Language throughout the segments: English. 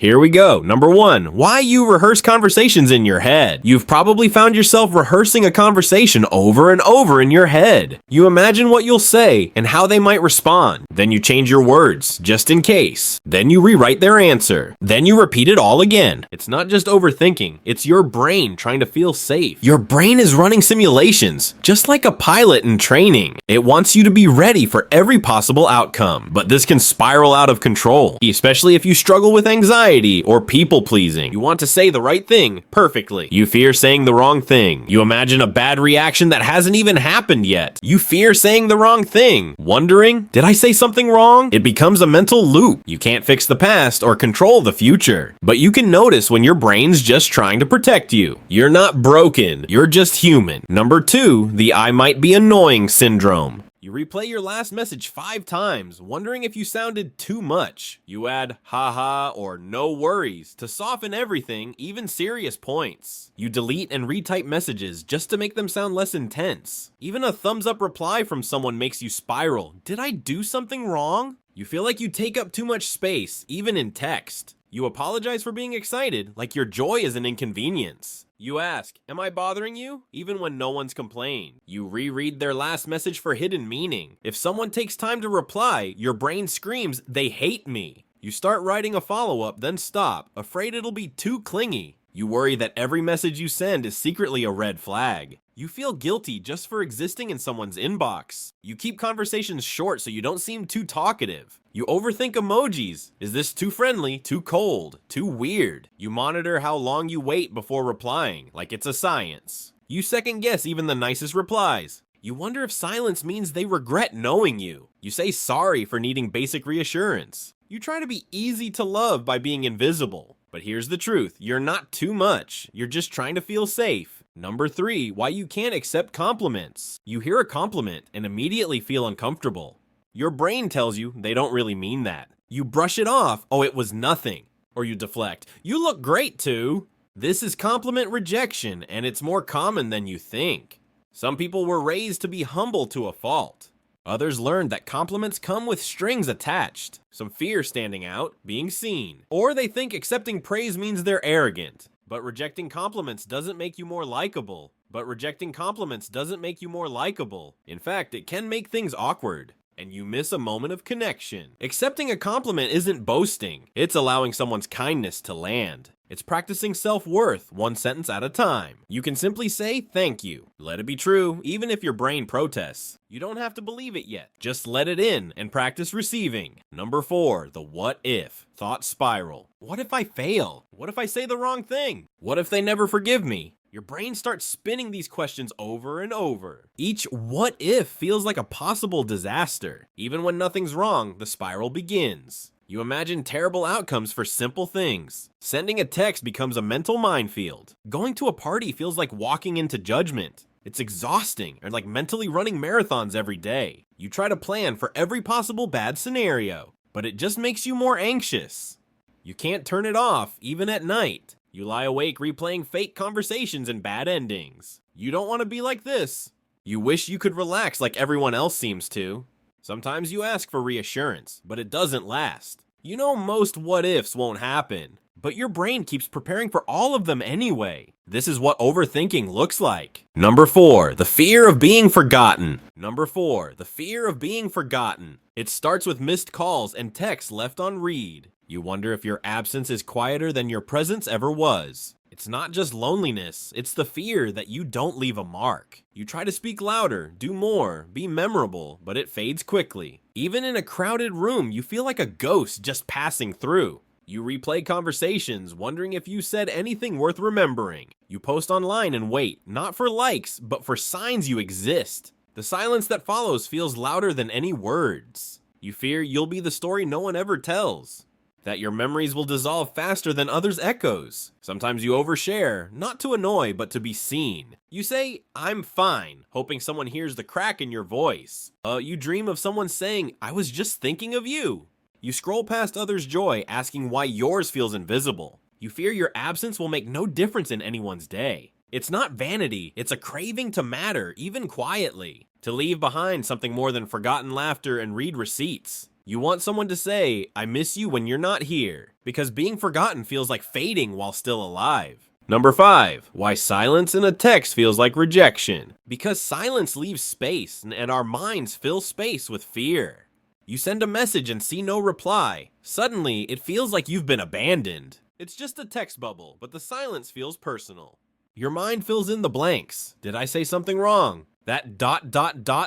Here we go. Number 1, why you rehearse conversations in your head. You've probably found yourself rehearsing a conversation over and over in your head. You imagine what you'll say and how they might respond. Then you change your words, just in case. Then you rewrite their answer. Then you repeat it all again. It's not just overthinking, it's your brain trying to feel safe. Your brain is running simulations, just like a pilot in training. It wants you to be ready for every possible outcome. But this can spiral out of control, especially if you struggle with anxiety or people pleasing. You want to say the right thing perfectly. You fear saying the wrong thing. You imagine a bad reaction that hasn't even happened yet. You fear saying the wrong thing. Wondering, did I say something wrong? It becomes a mental loop. You can't fix the past or control the future, but you can notice when your brain's just trying to protect you. You're not broken. You're just human. Number 2, the I might be annoying syndrome. You replay your last message 5 times, wondering if you sounded too much. You add haha or no worries to soften everything, even serious points. You delete and retype messages just to make them sound less intense. Even a thumbs up reply from someone makes you spiral. Did I do something wrong? You feel like you take up too much space, even in text. You apologize for being excited, like your joy is an inconvenience. You ask, am I bothering you? Even when no one's complained. You reread their last message for hidden meaning. If someone takes time to reply, your brain screams, they hate me. You start writing a follow-up, then stop, afraid it'll be too clingy. You worry that every message you send is secretly a red flag. You feel guilty just for existing in someone's inbox. You keep conversations short so you don't seem too talkative. You overthink emojis. Is this too friendly, too cold, too weird? You monitor how long you wait before replying, like it's a science. You second guess even the nicest replies. You wonder if silence means they regret knowing you. You say sorry for needing basic reassurance. You try to be easy to love by being invisible. But here's the truth, you're not too much. You're just trying to feel safe. Number 3, why you can't accept compliments. You hear a compliment and immediately feel uncomfortable. Your brain tells you they don't really mean that. You brush it off, oh it was nothing. Or you deflect, you look great too. This is compliment rejection and it's more common than you think. Some people were raised to be humble to a fault. Others learned that compliments come with strings attached. Some fear standing out, being seen. Or they think accepting praise means they're arrogant. But rejecting compliments doesn't make you more likable. In fact, it can make things awkward. And you miss a moment of connection. Accepting a compliment isn't boasting. It's allowing someone's kindness to land. It's practicing self-worth, one sentence at a time. You can simply say thank you. Let it be true, even if your brain protests. You don't have to believe it yet. Just let it in and practice receiving. Number 4, the what if thought spiral. What if I fail? What if I say the wrong thing? What if they never forgive me? Your brain starts spinning these questions over and over. Each what if feels like a possible disaster. Even when nothing's wrong, the spiral begins. You imagine terrible outcomes for simple things. Sending a text becomes a mental minefield. Going to a party feels like walking into judgment. It's exhausting, and like mentally running marathons every day. You try to plan for every possible bad scenario, but it just makes you more anxious. You can't turn it off, even at night. You lie awake replaying fake conversations and bad endings. You don't want to be like this. You wish you could relax like everyone else seems to. Sometimes you ask for reassurance, but it doesn't last. You know most what-ifs won't happen, but your brain keeps preparing for all of them anyway. This is what overthinking looks like. Number 4, the fear of being forgotten. It starts with missed calls and texts left on read. You wonder if your absence is quieter than your presence ever was. It's not just loneliness, it's the fear that you don't leave a mark. You try to speak louder, do more, be memorable, but it fades quickly. Even in a crowded room, you feel like a ghost just passing through. You replay conversations, wondering if you said anything worth remembering. You post online and wait, not for likes, but for signs you exist. The silence that follows feels louder than any words. You fear you'll be the story no one ever tells. That your memories will dissolve faster than others' echoes. Sometimes you overshare, not to annoy, but to be seen. You say, I'm fine, hoping someone hears the crack in your voice. You dream of someone saying, I was just thinking of you. You scroll past others' joy, asking why yours feels invisible. You fear your absence will make no difference in anyone's day. It's not vanity, it's a craving to matter, even quietly. To leave behind something more than forgotten laughter and read receipts. You want someone to say, I miss you when you're not here, because being forgotten feels like fading while still alive. Number 5. Why silence in a text feels like rejection. Because silence leaves space, and our minds fill space with fear. You send a message and see no reply. Suddenly, it feels like you've been abandoned. It's just a text bubble, but the silence feels personal. Your mind fills in the blanks. Did I say something wrong? That ...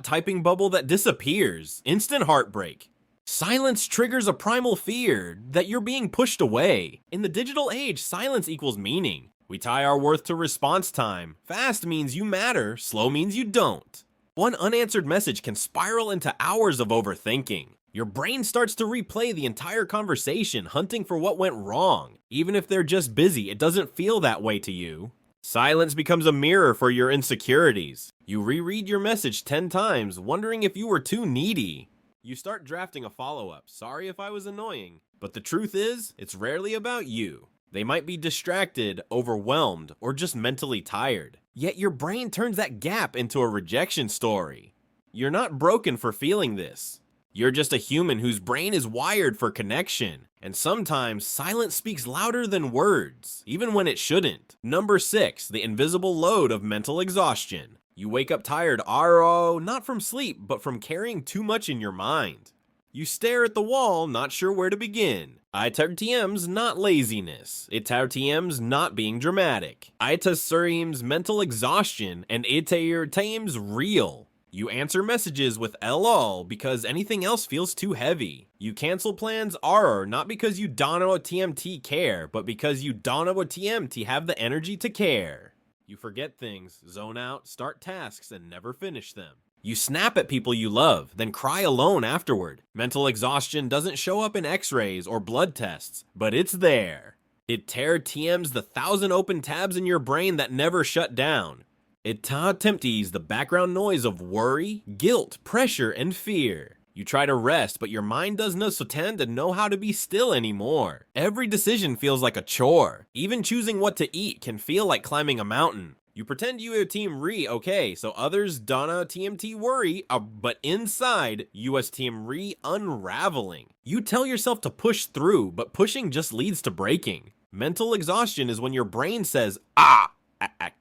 typing bubble that disappears. Instant heartbreak. Silence triggers a primal fear that you're being pushed away. In the digital age, silence equals meaning. We tie our worth to response time. Fast means you matter, slow means you don't. One unanswered message can spiral into hours of overthinking. Your brain starts to replay the entire conversation, hunting for what went wrong. Even if they're just busy, it doesn't feel that way to you. Silence becomes a mirror for your insecurities. You reread your message 10 times, wondering if you were too needy. You start drafting a follow-up, sorry if I was annoying. But the truth is, it's rarely about you. They might be distracted, overwhelmed, or just mentally tired. Yet your brain turns that gap into a rejection story. You're not broken for feeling this. You're just a human whose brain is wired for connection. And sometimes silence speaks louder than words, even when it shouldn't. Number 6, the invisible load of mental exhaustion. You wake up tired, not from sleep, but from carrying too much in your mind. You stare at the wall, not sure where to begin. ITRTM's not laziness. ITRTM's not being dramatic. ITRTM's mental exhaustion, and ITRTM's real. You answer messages with LOL because anything else feels too heavy. You cancel plans not because you don't know TMT care, but because you don't know TMT have the energy to care. You forget things, zone out, start tasks, and never finish them. You snap at people you love, then cry alone afterward. Mental exhaustion doesn't show up in x-rays or blood tests, but it's there. It TMs the 1,000 open tabs in your brain that never shut down. It tempties the background noise of worry, guilt, pressure, and fear. You try to rest, but your mind does not tend to know how to be still anymore. Every decision feels like a chore. Even choosing what to eat can feel like climbing a mountain. You pretend you are team okay, so others donna TMT worry, but inside, US team unraveling. You tell yourself to push through, but pushing just leads to breaking. Mental exhaustion is when your brain says,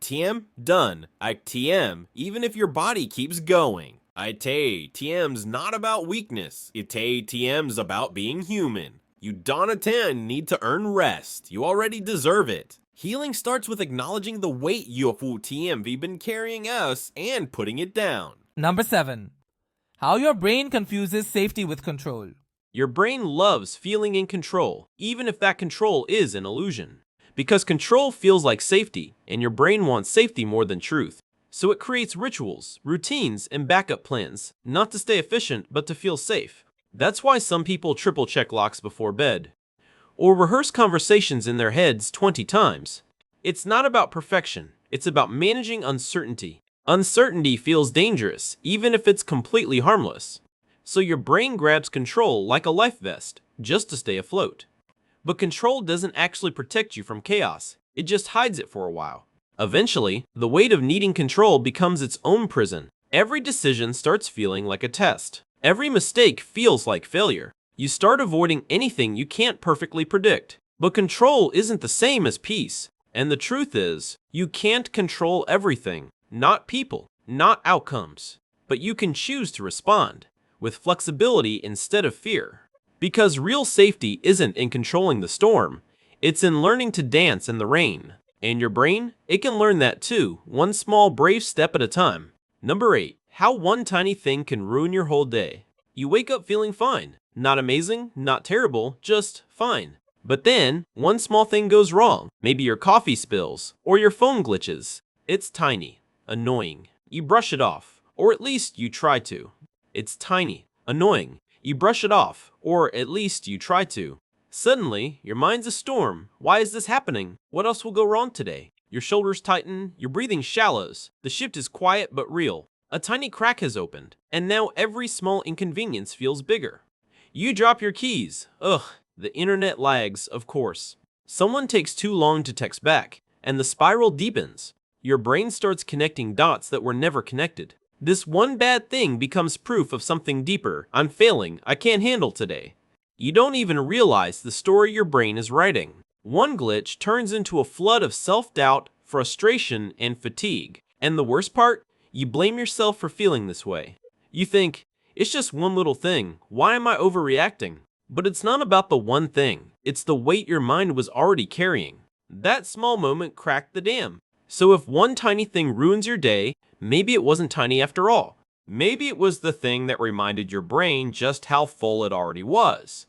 TM, done. TM, even if your body keeps going. TM's not about weakness. TM's about being human. You need to earn rest. You already deserve it. Healing starts with acknowledging the weight you TM been carrying us and putting it down. Number 7. How your brain confuses safety with control. Your brain loves feeling in control, even if that control is an illusion. Because control feels like safety, and your brain wants safety more than truth. So it creates rituals, routines, and backup plans, not to stay efficient, but to feel safe. That's why some people triple check locks before bed, or rehearse conversations in their heads 20 times. It's not about perfection, it's about managing uncertainty. Uncertainty feels dangerous, even if it's completely harmless. So your brain grabs control like a life vest, just to stay afloat. But control doesn't actually protect you from chaos, it just hides it for a while. Eventually, the weight of needing control becomes its own prison. Every decision starts feeling like a test. Every mistake feels like failure. You start avoiding anything you can't perfectly predict. But control isn't the same as peace. And the truth is, you can't control everything. Not people, not outcomes. But you can choose to respond with flexibility instead of fear. Because real safety isn't in controlling the storm, it's in learning to dance in the rain. And your brain, it can learn that too, one small brave step at a time. Number 8, how one tiny thing can ruin your whole day. You wake up feeling fine. Not amazing, not terrible, just fine. But then, one small thing goes wrong. Maybe your coffee spills, or your phone glitches. It's tiny, annoying. You brush it off, or at least you try to. It's tiny, annoying. You brush it off, or at least you try to. Suddenly, your mind's a storm. Why is this happening? What else will go wrong today? Your shoulders tighten, your breathing shallows. The shift is quiet but real. A tiny crack has opened, and now every small inconvenience feels bigger. You drop your keys. The internet lags, of course. Someone takes too long to text back, and the spiral deepens. Your brain starts connecting dots that were never connected. This one bad thing becomes proof of something deeper. I'm failing. I can't handle today. You don't even realize the story your brain is writing. One glitch turns into a flood of self-doubt, frustration, and fatigue. And the worst part? You blame yourself for feeling this way. You think, it's just one little thing. Why am I overreacting? But it's not about the one thing. It's the weight your mind was already carrying. That small moment cracked the dam. So if one tiny thing ruins your day, maybe it wasn't tiny after all. Maybe it was the thing that reminded your brain just how full it already was.